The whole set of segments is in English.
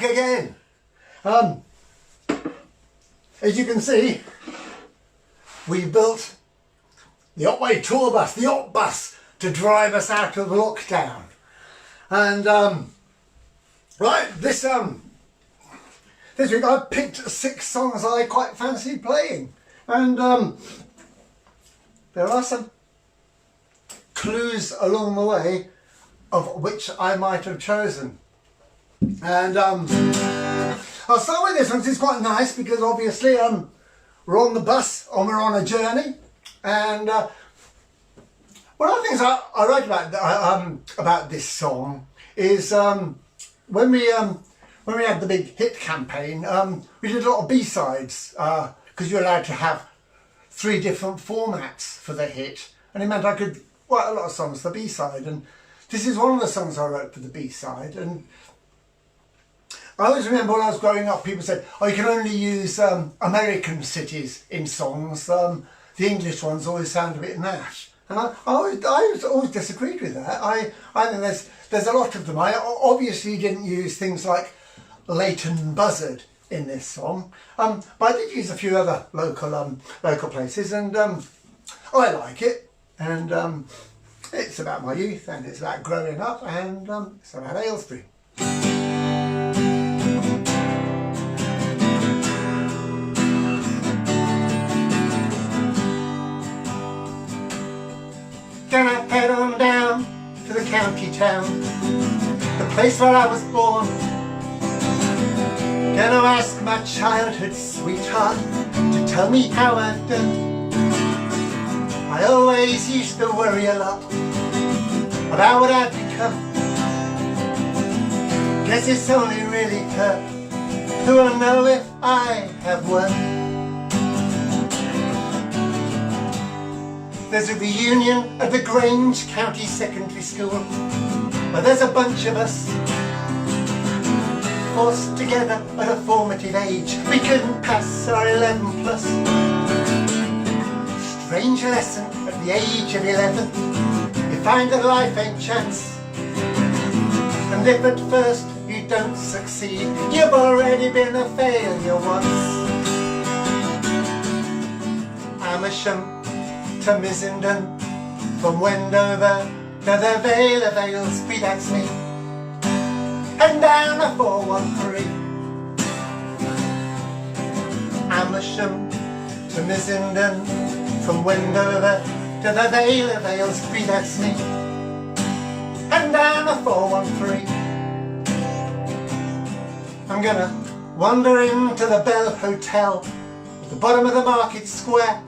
back again. As you can see, we built the Otway tour bus, the Ot bus, to drive us out of lockdown. And right, this week I picked 6 songs I quite fancy playing, and there are some clues along the way of which I might have chosen. And I'll start with this one. It's quite nice because obviously we're on the bus and we're on a journey. And one of the things I wrote about this song is when we had the big hit campaign, we did a lot of B-sides because you're allowed to have 3 different formats for the hit, and it meant I could write a lot of songs for the B-side, and this is one of the songs I wrote for the B-side. And I always remember when I was growing up, people said, oh, you can only use American cities in songs, the English ones always sound a bit naff. And I always disagreed with that. I think there's a lot of them. I obviously didn't use things like Leighton Buzzard in this song, but I did use a few other local places, and I like it. And it's about my youth, and it's about growing up, and it's about Aylesbury. Gonna head on down to the county town, the place where I was born. Gonna ask my childhood sweetheart to tell me how I've done. I always used to worry a lot about what I'd become. Guess it's only really her who will know if I have won. There's a reunion at the Grange County Secondary School, where there's a bunch of us forced together at a formative age. We couldn't pass our 11 plus. Strange lesson at the age of 11. You find that life ain't chance, and if at first you don't succeed, you've already been a failure once. Amersham to Missenden, from Wendover to the Vale of Aylesbury, that's me, and down the 413. Amersham to Missenden, from Wendover to the Vale of Aylesbury, that's me, and down the 413. I'm gonna wander into the Bell Hotel at the bottom of the market square.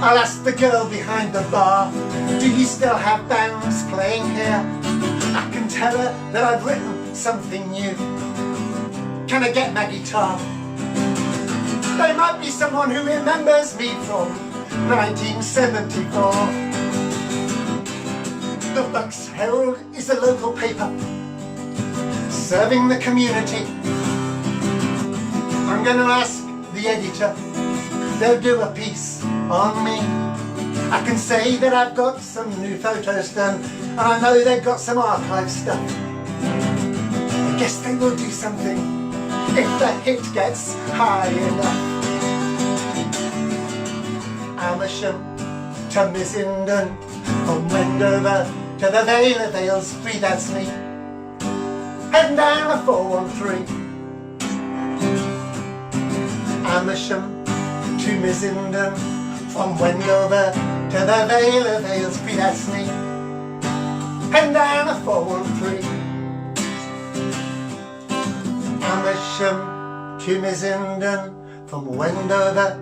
I'll ask the girl behind the bar, do you still have bands playing here? I can tell her that I've written something new. Can I get my guitar? There might be someone who remembers me from 1974. The Bucks Herald is a local paper serving the community. I'm going to ask the editor, they'll do a piece on me. I can say that I've got some new photos done, and I know they've got some archive stuff. I guess they will do something if the hit gets high enough. Amersham to Missenden, from Wendover to the Vale of Aylesbury, that's me, heading down the 413. Amersham to Missenden, from Wendover to the Vale of Aylesbury, that's me, heading down the 413. Amersham to Missenden, from Wendover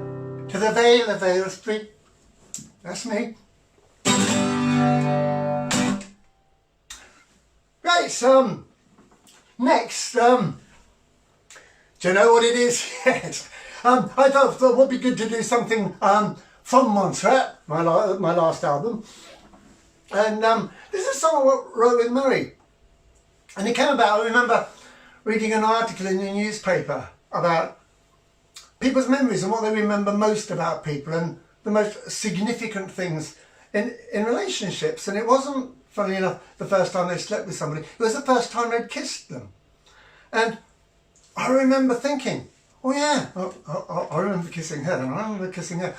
to the Vale of Aylesbury, that's me. Right, next, do you know what it is yet? I thought it would be good to do something from Montserrat, my last album. And this is a song I wrote with Murray. And it came about, I remember reading an article in the newspaper about people's memories and what they remember most about people and the most significant things in relationships. And it wasn't, funnily enough, the first time they slept with somebody. It was the first time they'd kissed them. And I remember thinking, oh yeah, I remember kissing her, and I remember kissing her.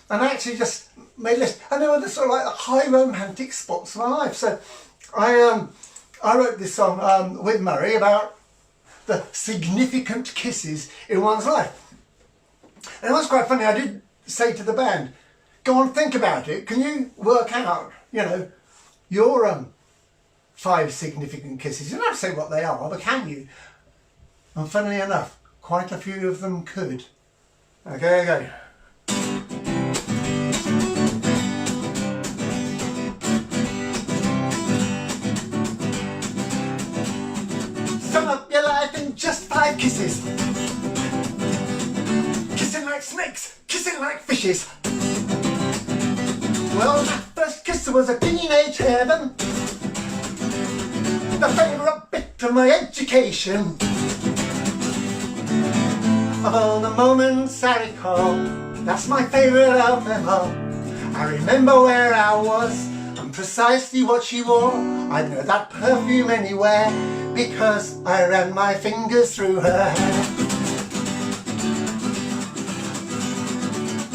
And I actually just made a list. And there were the sort of like high romantic spots of my life. So I wrote this song with Murray about the significant kisses in one's life. And it was quite funny. I did say to the band, go on, think about it. Can you work out, you know, your 5 significant kisses? You don't have to say what they are, but can you? And funnily enough, quite a few of them could. Okay. Sum up your life in just 5 kisses. Kissing like snakes, kissing like fishes. Well, that first kiss was a teenage heaven, the favourite bit of my education. Of all the moments I recall, that's my favourite of them all. I remember where I was and precisely what she wore. I'd know that perfume anywhere because I ran my fingers through her hair.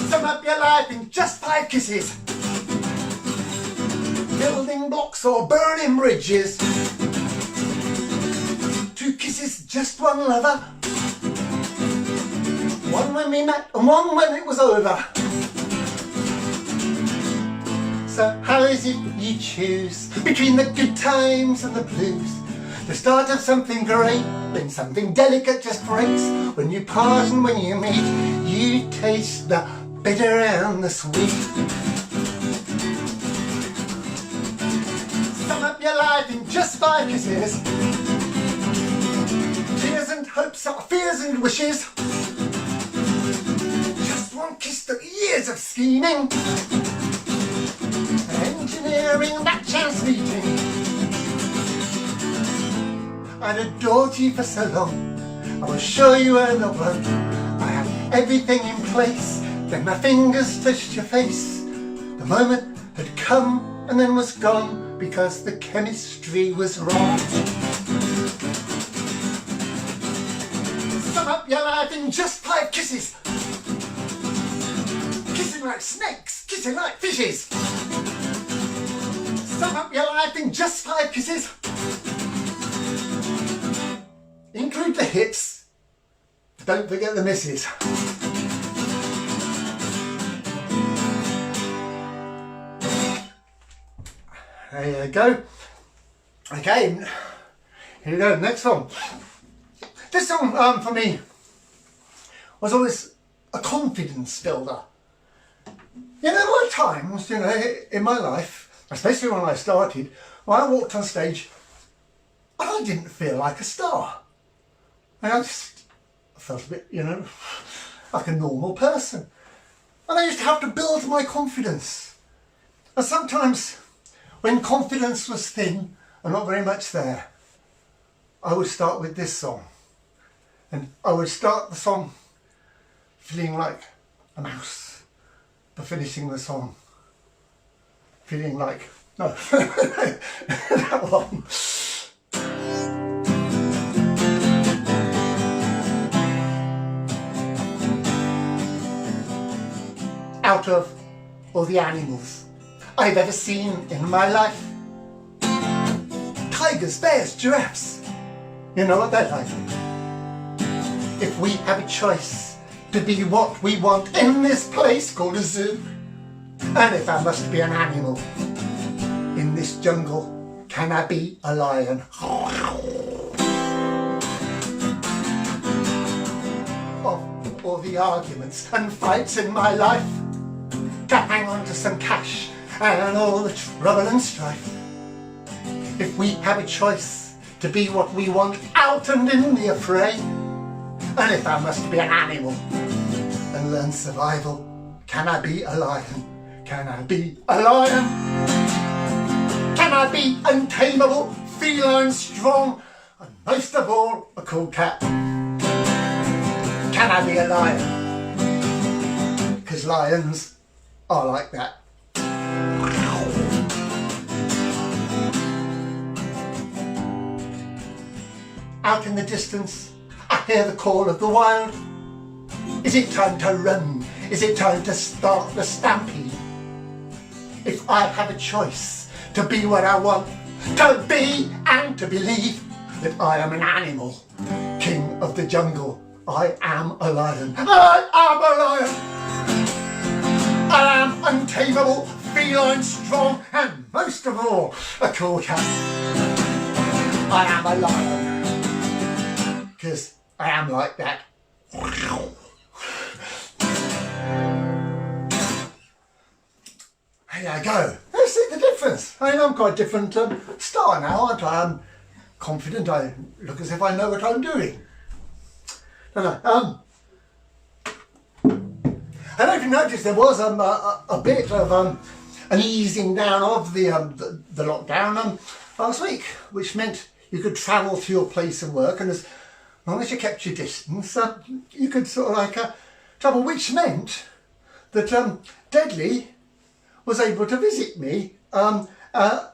Sum up your life in just 5 kisses. Building blocks or burning bridges. 2 kisses, just 1 lover. 1 when we met and 1 when it was over. So how is it you choose between the good times and the blues? The start of something great, then something delicate just breaks. When you part and when you meet, you taste the bitter and the sweet. Sum up your life in just 5 kisses. Tears and hopes, fears and wishes. Just 1 kiss to years of scheming, engineering that chance meeting. I'd adored you for so long, I was sure you were the one. I had everything in place, then my fingers touched your face. The moment had come and then was gone because the chemistry was wrong. Sum up your life in just 5 kisses. Kissing like snakes, kissing like fishes. Sum up your life in just 5 kisses. Include the hits, don't forget the misses. There you go. Okay, here we go, next song. This song for me was always a confidence builder. You know, there were times, you know, in my life, especially when I started, when I walked on stage, I didn't feel like a star. I just felt a bit, you know, like a normal person. And I used to have to build my confidence. And sometimes, when confidence was thin and not very much there, I would start with this song. And I would start the song feeling like a mouse, but finishing the song feeling like, no, that one. Out of all the animals I've ever seen in my life, tigers, bears, giraffes, you know what they're like. If we have a choice to be what we want in this place called a zoo, and if I must be an animal in this jungle, can I be a lion? Of all the arguments and fights in my life, to hang on to some cash and all the trouble and strife. If we have a choice to be what we want out and in the affray, and if I must be an animal and learn survival, can I be a lion? Can I be a lion? Can I be untamable, feline, strong, and most of all, a cool cat? Can I be a lion? 'Cause lions are like that. out in the distance, I hear the call of the wild. Is it time to run? Is it time to start the stampede? If I have a choice to be what I want to be and to believe that I am an animal, king of the jungle, I am a lion. I am a lion. I am untamable, feline, strong, and most of all, a cool cat. I am a lion, because I am like that. There you go. Let's see the difference. I mean, I'm quite different star now, aren't I? I'm confident. I look as if I know what I'm doing. Don't I? I don't know if you noticed there was a bit of an easing down of the lockdown last week, which meant you could travel to your place of work, and as long as you kept your distance, you could sort of like travel, which meant that Deadly was able to visit me on a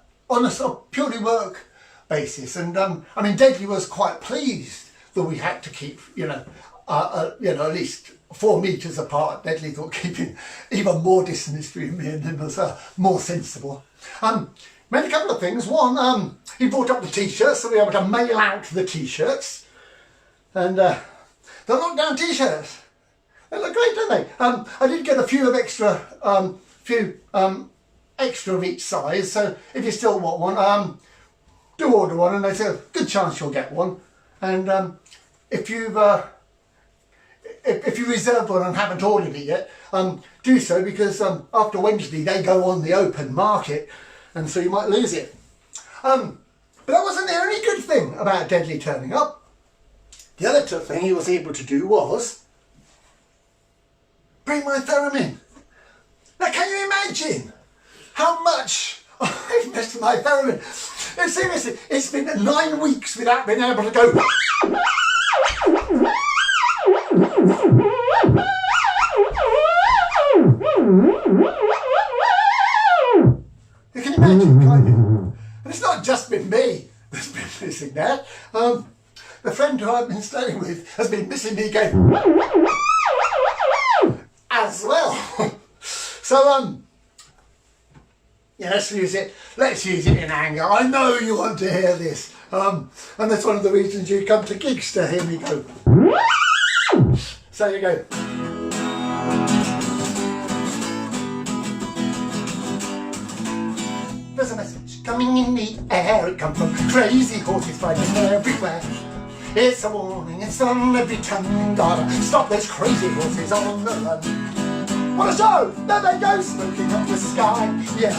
sort of purely work basis, and I mean, Deadly was quite pleased that we had to keep, at least 4 metres apart. Deadly thought keeping even more distance between me and him was more sensible. Made a couple of things. One, he brought up the t-shirts, so we were able to mail out the t-shirts, and the lockdown t-shirts. They look great, don't they? I did get a few of extra of each size, so if you still want one, do order one, and there's a good chance you'll get one. And if you reserved one and haven't ordered it yet, do so, because after Wednesday they go on the open market, and so you might lose it. But that wasn't the only good thing about Deadly turning up. The other thing he was able to do was bring my theremin. Now, can you imagine how much I've missed my theremin? And seriously, it's been 9 weeks without being able to go. You can imagine, can't you? And it's not just been me that's been missing that. The friend who I've been staying with has been missing me going as well. So, let's use it in anger. I know you want to hear this. And that's one of the reasons you come to gigs, to hear me go. So you go. There's a message coming in the air. It comes from crazy horses fighting everywhere. It's a warning, it's on every tongue. Gotta stop those crazy horses on the run. What a show! There they go, smoking up the sky. Yeah.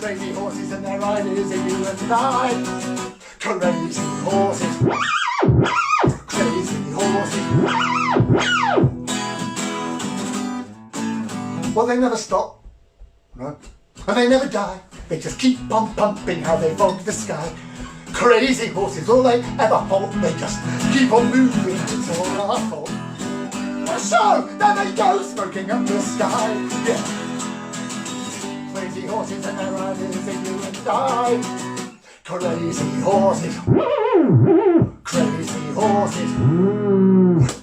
Crazy horses and their riders, and you and I. Crazy horses. Crazy horses. Well, they never stop. No. And they never die. They just keep on pumping how they fog the sky. Crazy horses, all they ever hold, they just keep on moving. It's all our fault. So, there they go, smoking up the sky. Yeah. Crazy horses and their riders, and you and I. Crazy horses. Crazy horses.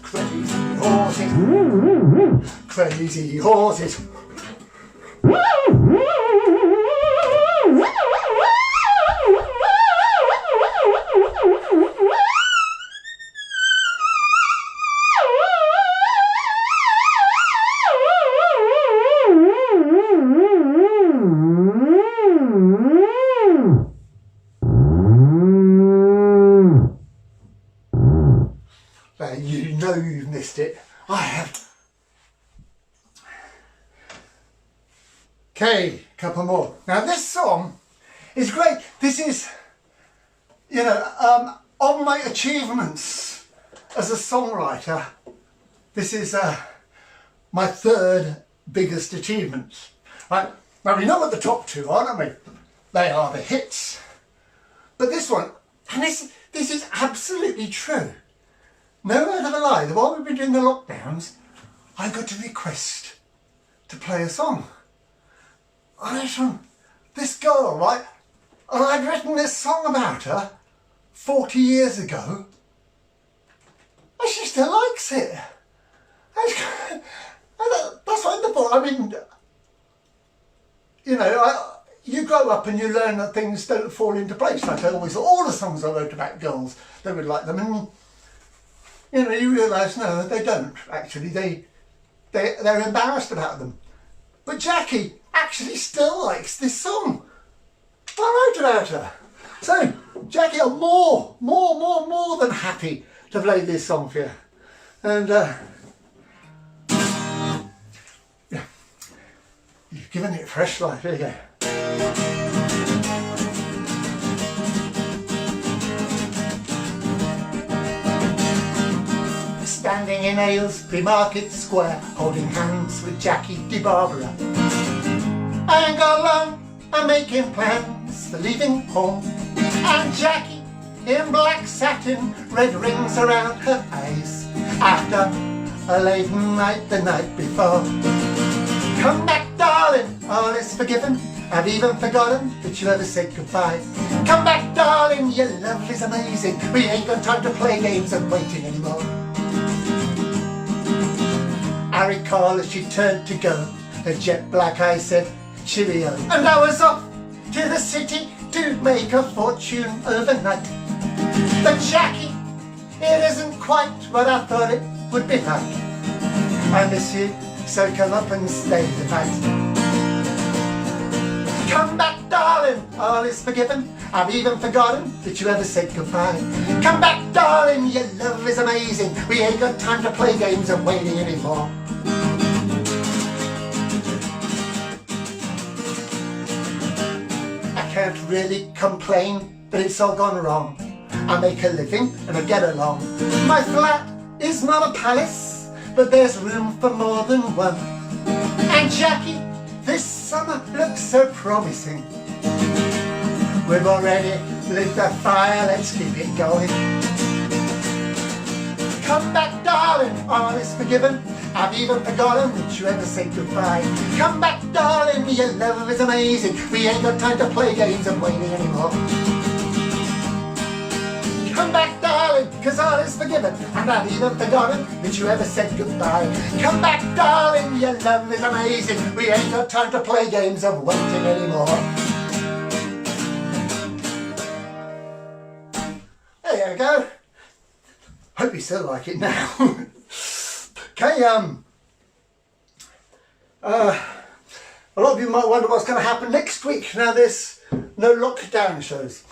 Crazy horses. Crazy horses. You know you've missed it. I have. Okay, couple more. Now this song is great. This is, on my achievements as a songwriter, this is my 3rd biggest achievement. Right? Now we know what the top 2 are, don't we? They are the hits. But this one, and this is absolutely true. No word of a lie, while we've been doing the lockdowns, I got a request to play a song. And it's from this girl, right? And I'd written this song about her 40 years ago, and she still likes it. That's wonderful. I mean, you know, you grow up and you learn that things don't fall into place. Like I always, all the songs I wrote about girls, they would like them, and you know, you realise no, they don't actually. They're embarrassed about them. But Jackie actually still likes this song. I wrote about her. So Jackie, I'm more than happy to play this song for you. And yeah, you've given it fresh life. Here you go. Standing in Aylesbury Market Square, holding hands with Jackie de Barbara. I ain't got long, I'm making plans for leaving home. And Jackie in black satin, red rings around her eyes, after a late night the night before. Come back, darling, all is forgiven. I've even forgotten that you ever said goodbye. Come back, darling, your love is amazing. We ain't got time to play games of waiting anymore. I recall as she turned to go, her jet black eyes said cheerio. And I was off to the city to make a fortune overnight. But Jackie, it isn't quite what I thought it would be like. I miss you, so come up and stay the night. Come back, darling, all is forgiven. I've even forgotten that you ever said goodbye. Come back, darling, your love is amazing. We ain't got time to play games of waiting anymore. I can't really complain, but it's all gone wrong. I make a living and I get along. My flat is not a palace, but there's room for more than one. And Jackie, this summer looks so promising. We've already lit the fire, let's keep it going. Come back, darling, all is forgiven. I've even forgotten that you ever said goodbye. Come back, darling, your love is amazing. We ain't got time to play games of waiting anymore. Come back, darling, cause all is forgiven. And I've even forgotten that you ever said goodbye. Come back, darling, your love is amazing. We ain't got time to play games of waiting anymore. There you go. Hope you still like it now. Okay, a lot of you might wonder what's going to happen next week. Now there's no lockdown shows.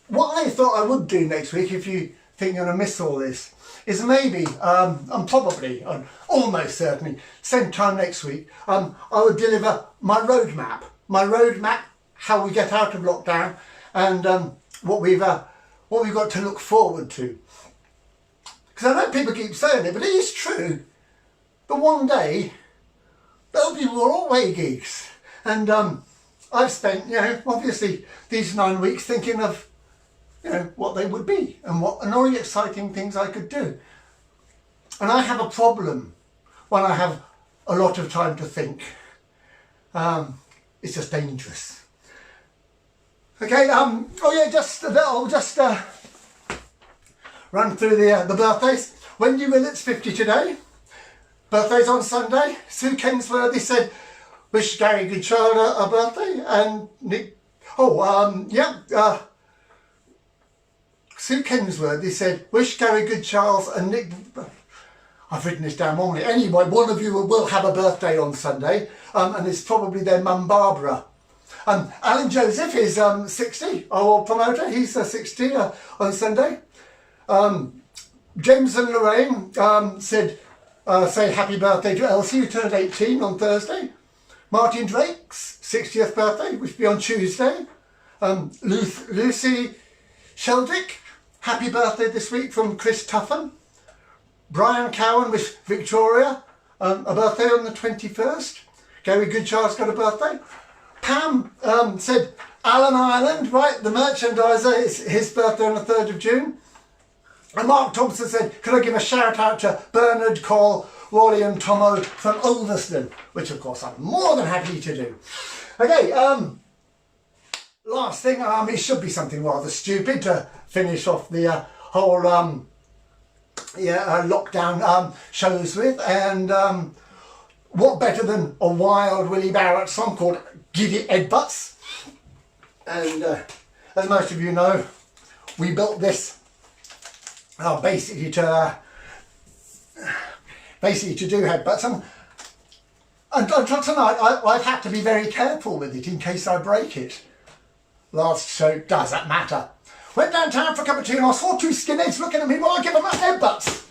What I thought I would do next week, if you think you're going to miss all this, is maybe, I'm probably, almost certainly, same time next week, I would deliver my roadmap, how we get out of lockdown, and what we've got to look forward to. Because I know people keep saying it, but it is true. But one day, there'll be more Otway gigs. And I've spent, you know, obviously these 9 weeks thinking of, you know, what they would be and what and all the exciting things I could do. And I have a problem when I have a lot of time to think. It's just dangerous. Okay, I'll just run through the birthdays. Wendy Willett's 50 today. Birthday's on Sunday. Sue Kensworthy said, wish Gary Goodchild a birthday. And Nick, Sue Kensworthy said, wish Gary Goodchild and Nick, I've written this down wrongly. Anyway, one of you will have a birthday on Sunday, and it's probably their mum Barbara. Alan Joseph is 60, our promoter, he's 60 on Sunday. James and Lorraine said, say happy birthday to Elsie, who turned 18 on Thursday. Martin Drake's 60th birthday, which will be on Tuesday. Lucy Sheldrick, happy birthday this week from Chris Tuffin. Brian Cowan with Victoria, a birthday on the 21st. Gary Goodchild's got a birthday. Pam said Alan Ireland, right, the merchandiser, is his birthday on the 3rd of June. And Mark Thompson said, could I give a shout out to Bernard, Cole, Wally and Tomo from Ulverston, which of course I'm more than happy to do. Okay, last thing, it should be something rather stupid to finish off the whole lockdown shows with, and what better than a Wild Willie Barrett song called Giddy Headbutts. And as most of you know, we built this basically to do headbutts, and tonight I've had to be very careful with it in case I break it. Last show doesn't matter. Went downtown for a cup of tea and I saw two skinheads looking at me while I give them headbutts.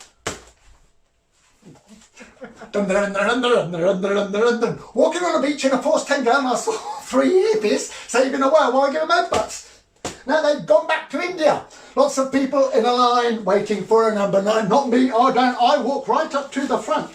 Walking on the beach in a forced 10 gun, I saw three hippies saving a whale while I give them headbutts. Now they've gone back to India. Lots of people in a line waiting for a number 9. Not me, I walk right up to the front.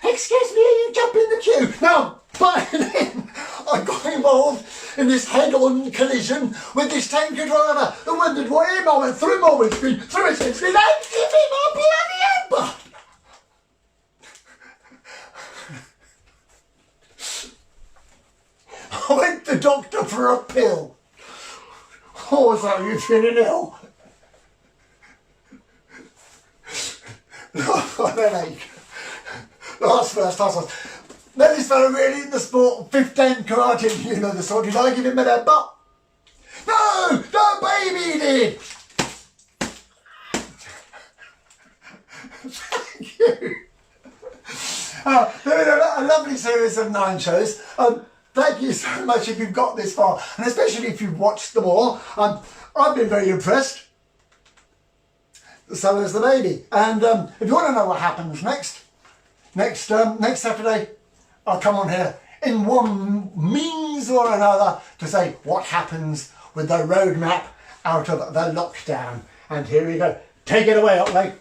Excuse me, you jump in the queue. Now, by then, I got involved in this head-on collision with this tanker driver who wondered what him I went through my windscreen, through his windscreen, and give him a bloody headbutt. I went to the doctor for a pill. Oh, is that you feeling ill? I've had a headache. Last first class was, then this fellow really in the sport, 15 karate, you know the sort, did I give him a headbutt? No, baby did. Thank you. There was a lovely series of 9 shows. Thank you so much if you've got this far, and especially if you've watched them all. I've been very impressed. So has the baby. And if you want to know what happens next Saturday, I'll come on here in one means or another to say what happens with the roadmap out of the lockdown. And here we go. Take it away, Otway.